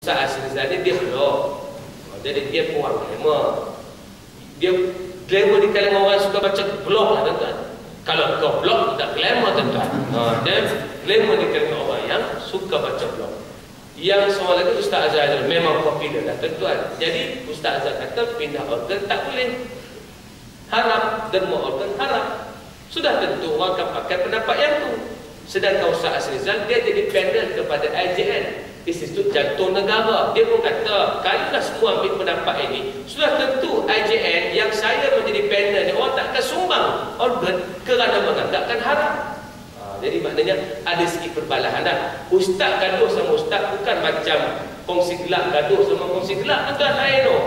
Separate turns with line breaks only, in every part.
Ustaz Azrizal ni dia blog. Jadi dia kurang glamour. Dia glamour di kalangan orang suka baca blog lah tuan-tuan. Kalau kau blog tak glamour tuan-tuan. Dia glamour di kalangan orang yang suka baca blog. Yang soal lagi Ustaz Azrizal memang popular lah tuan-tuan. Jadi Ustaz Azrizal kata pindah organ tak boleh. Haram, derma organ haram. Sudah tentu orang akan pakai pendapat yang tu. Sedangkan Ustaz Azrizal dia jadi panel kepada IJN, Institut Jantung Negara. Dia pun kata kalau semua ambil pendapat ini, sudah tentu IJN yang saya menjadi panel ni orang takkan sumbang organ kerana menganggapkan haram. Jadi maknanya ada sikit perbalahan dah. Ustaz gaduh sama ustaz bukan macam kongsi gelap gaduh sama kongsi gelap, tuan lain tu.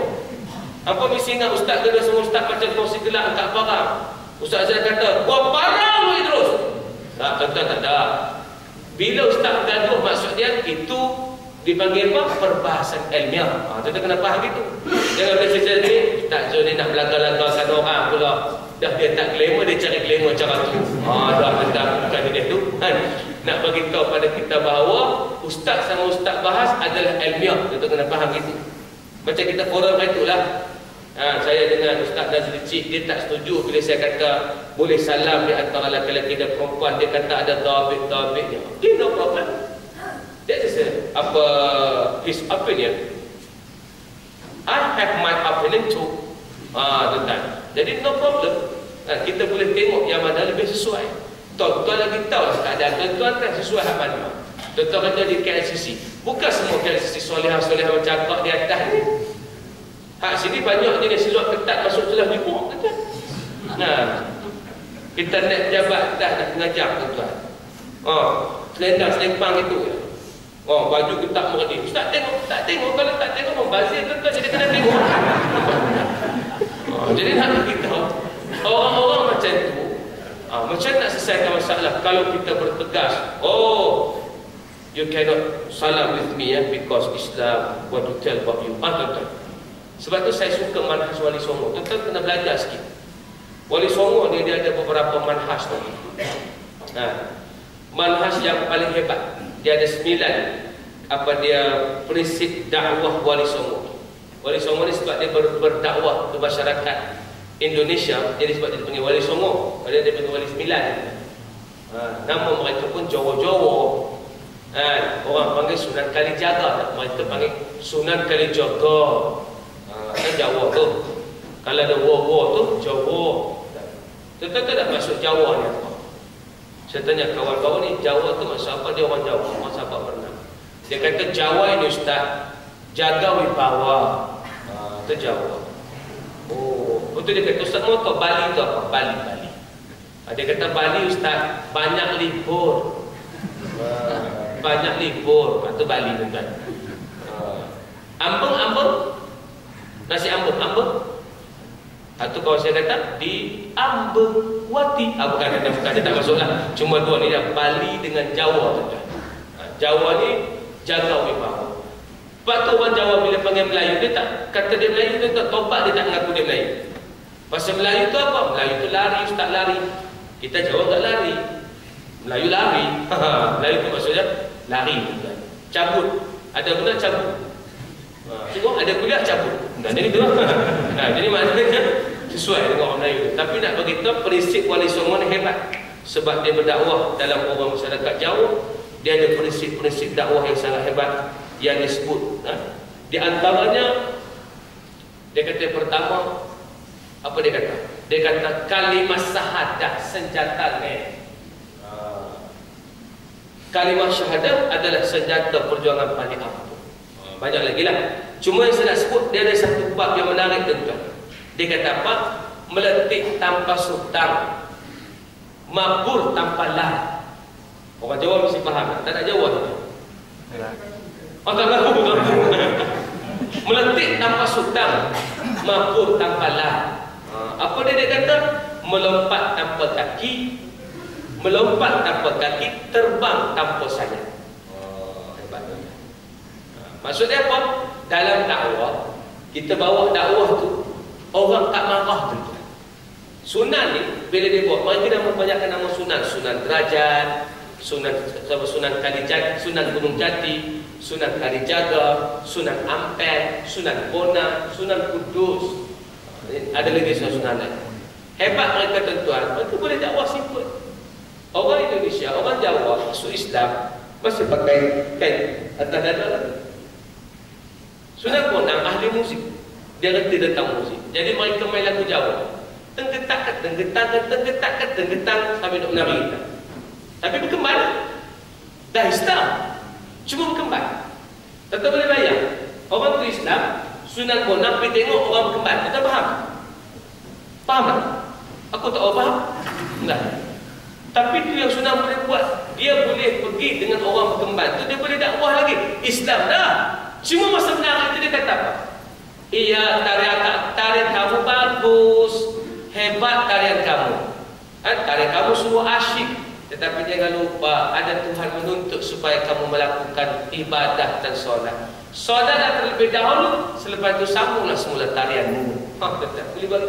Apa mesti ingat ustaz gaduh sama ustaz macam kongsi gelap angkat parang. Ustaz saya kata, gua parang lu terus. Tak, tuan-tuan tak ada. Bila ustaz gaduh maksud dia itu dipanggil apa? Perbahasan ilmiah. Tuan-tuan kena faham gitu. Jangan bila cerita ni, Ustaz Zul ni nak belaga-lagakan orang pula. Dah dia tak glamour, dia cari glamour cara tu. Dah bukan dia tu. Nak bagi tahu pada kita bahawa ustaz sama ustaz bahas adalah ilmiah. Tuan-tuan kena faham gitu. Macam kita forum itulah. Saya dengan Ustaz Nazri Cik, dia tak setuju bila saya kata boleh salam di antara lelaki dan perempuan. Dia kata ada tabit-tabitnya. Okay, no problem. That is his opinion. I have my opinion too. Tuan-tuan. Jadi no problem. Kita boleh tengok yang mana lebih sesuai. Tuan-tuan lagi tahu keadaan tuan-tuan kan sesuai hak mana. Tuan-tuan kerja di KLCC. Bukan semua KLCC soleh-soleh macam cakap di atas ni. Hak sini banyak jenis siluat ketat masuk celah jubuk tuan. Kita naik pejabat dah nak mengajar tuan. Selendang selempang itu ya. Baju ketat meredi. Ustaz tengok, tak tengok. Kalau tak tengok membazir tuan-tuan, jadi kena tengok. Jadi nak kita orang-orang macam tu macam nak selesaikan masalah. Kalau kita bertegas, you cannot salam with me because Islam want to tell about you. Tuan-tuan, sebab tu saya suka manhaj Wali Songo. Tuan-tuan kena belajar sikit. Wali Songo ni dia ada beberapa manhaj tu. Manhaj yang paling hebat, dia ada 9 prinsip dakwah Wali Songo. Wali Songo ni sebab dia berdakwah ke masyarakat Indonesia, jadi sebab dia dipanggil Wali Songo. Dia dipanggil Wali 9. Nama mereka pun Jawa-Jawa. Orang panggil Sunan Kalijaga, mereka panggil Sunan Kalijaga. Kan Jawa tu. Kalau ada war tu Jawa. Tentu tak masuk Jawa ni apa. Saya tanya kawan-kawan ni, Jawa tu maksud apa? Dia orang Jawa, orang Sabah pernah. Dia kata Jawa ini ustaz, jaga wibawa. Itu Jawa. Betul dia kata ustaz mau tahu Bali tu apa? Bali. Dia kata Bali ustaz banyak libur. Banyak libur. Itu Bali tuan. Ambeng. Nasi ambeng. Itu kalau saya kata di Ambewati. Bukan dia tak masuklah. Cuma dua ni dah Bali dengan Jawa tuan. Jawa ni jaga wibawa. Sebab tu orang Jawa bila panggil Melayu, dia tak kata dia Melayu, dia tak tobat, dia tak mengaku dia Melayu. Pasal Melayu tu apa? Melayu tu lari, ustaz lari. Kita Jawa tak lari. Melayu lari. Melayu tu maksudnya lari. Cabut. Ada guna cabut. Tengok ada kuliah cabut. Jadi tu. Jadi maknanya sesuai dengan orang Melayu. Tapi nak beritahu prinsip Wali Songo ni hebat. Sebab dia berdakwah dalam orang masyarakat Jawa. Dia ada prinsip-prinsip dakwah yang sangat hebat yang disebut. Di antaranya dia kata yang pertama, apa dia kata? Dia kata kalimah syahadah senjata ni. Kalimah syahadah adalah senjata perjuangan paling ampuh. Banyak lagi lah. Cuma yang saya nak sebut, dia ada satu bab yang menarik tuan-tuan. Dia kata apa? Meletik tanpa sutang, mabur tanpa lar. Orang Jawa mesti faham. Tak nak Jawa tu. Tak laku. Meletik tanpa sutang, mabur tanpa lar. Apa dia kata? Melompat tanpa kaki, terbang tanpa sayap. Hebat. Maksudnya apa? Dalam dakwah, kita bawa dakwah tu, orang tak marah tu. Sunan ni, bila dia buat, mereka dah membanyakkan nama Sunan. Sunan Derajat, Sunan Kalijati, Sunan Gunung Jati. Sunan Kalijaga, Sunan Ampel, Sunan Bonang, Sunan Kudus. Ada lagi sunan lain. Hebat mereka tuan-tuan, mereka boleh dakwah simple. Orang Indonesia, orang Jawa masuk Islam masih pakai kain atas dada lagi. Sunan Bonang ahli musik, dia reti tentang musik. Jadi mereka main lagu Jawa, tenggetak, sampai nak menari kita. Tapi berkembang, dah Islam, cuma berkembang. Tetap boleh bayang, orang tu Islam, Sunan Bonang pergi tengok orang berkembang. Kita faham? Faham tak? Aku tak faham? Enggak. Tapi tu yang Sunan boleh buat. Dia boleh pergi dengan orang berkembang tu, dia boleh dakwah lagi. Islam dah. Cuma masa menari itu dia kata apa? Iya, tarian kamu bagus, hebat tarian kamu. Tarian kamu sungguh asyik. Tetapi jangan lupa, ada Tuhan menuntut supaya kamu melakukan ibadah dan solat. Solat terlebih dahulu, selepas itu sambunglah semula tarianmu. Betul, boleh buat.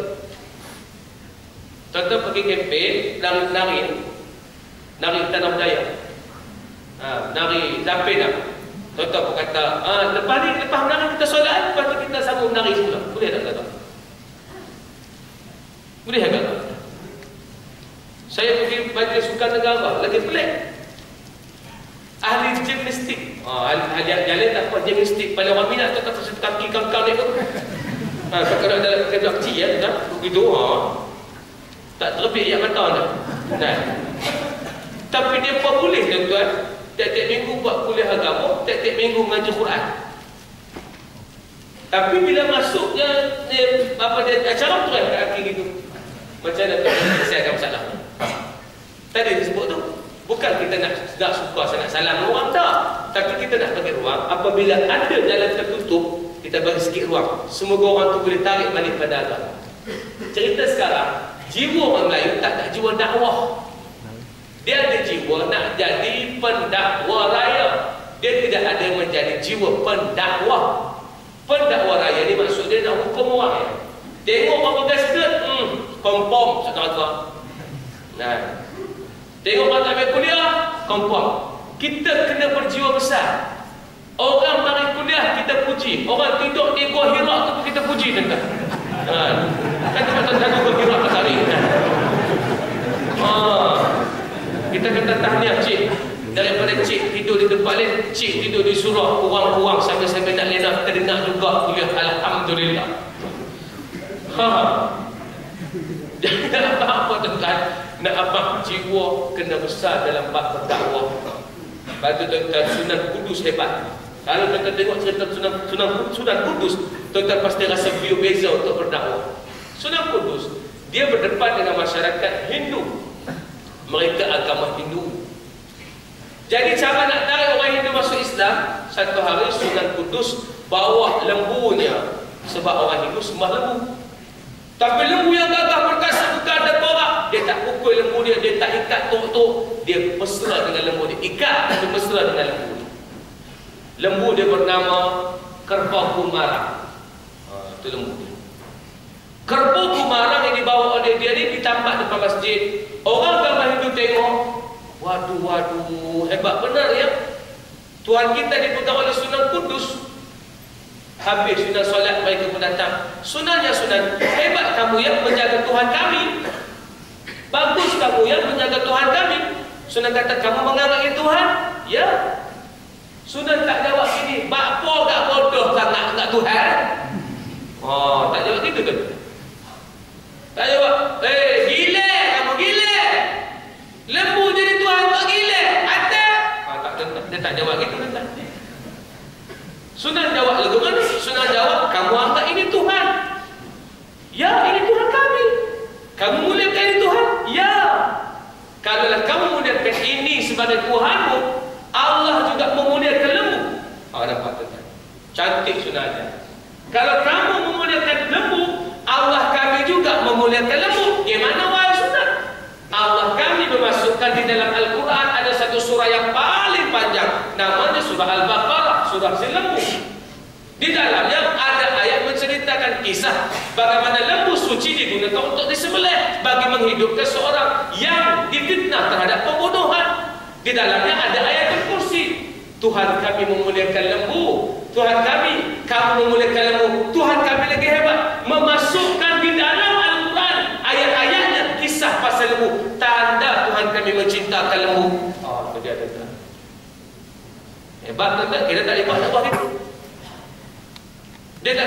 Contoh pergi kempen, nari tanam daya, nari lapena. Contoh pun kata, lepas menari kita solat, lepas tu kita sambung menari semula. Boleh tak kata? Boleh tak kata? Saya pergi majlis sukan negara, lagi pelik. Ahli gimnastik, ahli jalan tak buat gimnastik. Pada orang minat tu kata kaki kangkang dia tu. Kalau dalam kerja kecil ya, begitu. Tak terlebih yang mata tu. Nah. Tapi dia pun boleh tuan-tuan. Tiap-tiap minggu buat kuliah agama, tiap-tiap minggu mengaji Quran. Tapi bila masuknya acara tu kan kaki gitu. Macam mana tu selesaikan masalah. Tadi disebut tu, bukan kita nak suka sangat salam orang tak, tapi kita nak bagi ruang. Apabila ada jalan tertutup, kita bagi sikit ruang. Semoga orang tu boleh tarik balik pada agama. Cerita sekarang, jiwa orang Melayu tak ada jiwa dakwah. Dia ada jiwa nak jadi pendakwa raya. Dia tidak ada menjadi jiwa pendakwah. Pendakwa raya ni maksud dia nak hukum orang ya. Tengok orang pakai skirt, kompom saudara. Nah. Tengok orang tak ambil kuliah, kompom. Kita kena berjiwa besar. Orang mari kuliah kita puji. Orang tidur di Gua Hira tu kita puji tuan-tuan. Kan tuan-tuan Gua Hira pas hari kan. Kita kata tahniah cik. Daripada cik tidur di tempat lain, cik tidur di surau kurang-kurang sampai-sampai nak lena kita dengar juga kuliah. Alhamdulillah. Jangan nak apa tuan-tuan. Nak apa jiwa kena besar dalam bab berdakwah. Lepas tu tuan-tuan Sunan Kudus hebat. Kalau tuan-tuan tengok cerita Sunan Kudus, tuan-tuan pasti rasa beliau beza untuk berdakwah. Sunan Kudus, dia berdepan dengan masyarakat Hindu. Mereka agama Hindu. Jadi cara nak tarik orang Hindu masuk Islam, satu hari Sunan Kudus bawa lembunya. Sebab orang Hindu sembah lembu. Tapi lembu yang gagah perkasa bukan ada borak. Dia tak pukul lembu dia, dia tak ikat tok-tok. Dia mesra dengan lembu dia. Ikat, dia mesra dengan lembu dia. Lembu dia bernama Kerbau Kumarang. Itu lembu dia. Kerbau Kumarang yang dibawa oleh dia ni ditampak depan masjid. Orang agama Hindu tengok, waduh, hebat benar ya. Tuhan kita dipegang oleh Sunan Kudus. Habis Sunan solat, mereka pun datang. Sunannya Sunan, hebat kamu yang menjaga Tuhan kami. Bagus kamu yang menjaga Tuhan kami. Sunan kata, kamu menghargai Tuhan? Ya. Sunan tak jawab gini, bakpo gak bodoh sangat enggak Tuhan? Tak jawab gitu tu. Tak jawab, gila, kamu gila. Lembu jadi Tuhan tak gila. Ada? Dia tak jawab gitu kan. Sunan jawab lagu mana? Sunan jawab, kamu anggap ini Tuhan? Ya, ini Tuhan kami. Kamu muliakan ini Tuhan? Ya. Kalaulah kamu muliakan ini sebagai Tuhanmu, Allah juga memuliakan lembu. Nampak tuan? Cantik sunanya. Kalau kamu memuliakan lembu, Allah kami juga memuliakan lembu. Gimana wahai Sunan? Allah kami memasukkan di dalam Al-Quran ada satu surah yang paling panjang, namanya surah Al-Baqarah, surah si lembu. Di dalamnya ada ayat menceritakan kisah bagaimana lembu suci digunakan untuk disembelih bagi menghidupkan seorang yang difitnah terhadap pembunuhan. Di dalamnya ada ayat Al-Kursi. Tuhan kami memuliakan lembu. Tuhan kami, kamu memuliakan lembu. Tuhan kami lagi hebat, memasukkan di dalam Al-Quran ayat-ayatnya kisah pasal lembu, tanda Tuhan kami mencintakan lembu. Oh, itu dia tuan. Hebat tuan, kita tak hebat apa gitu. Dia tak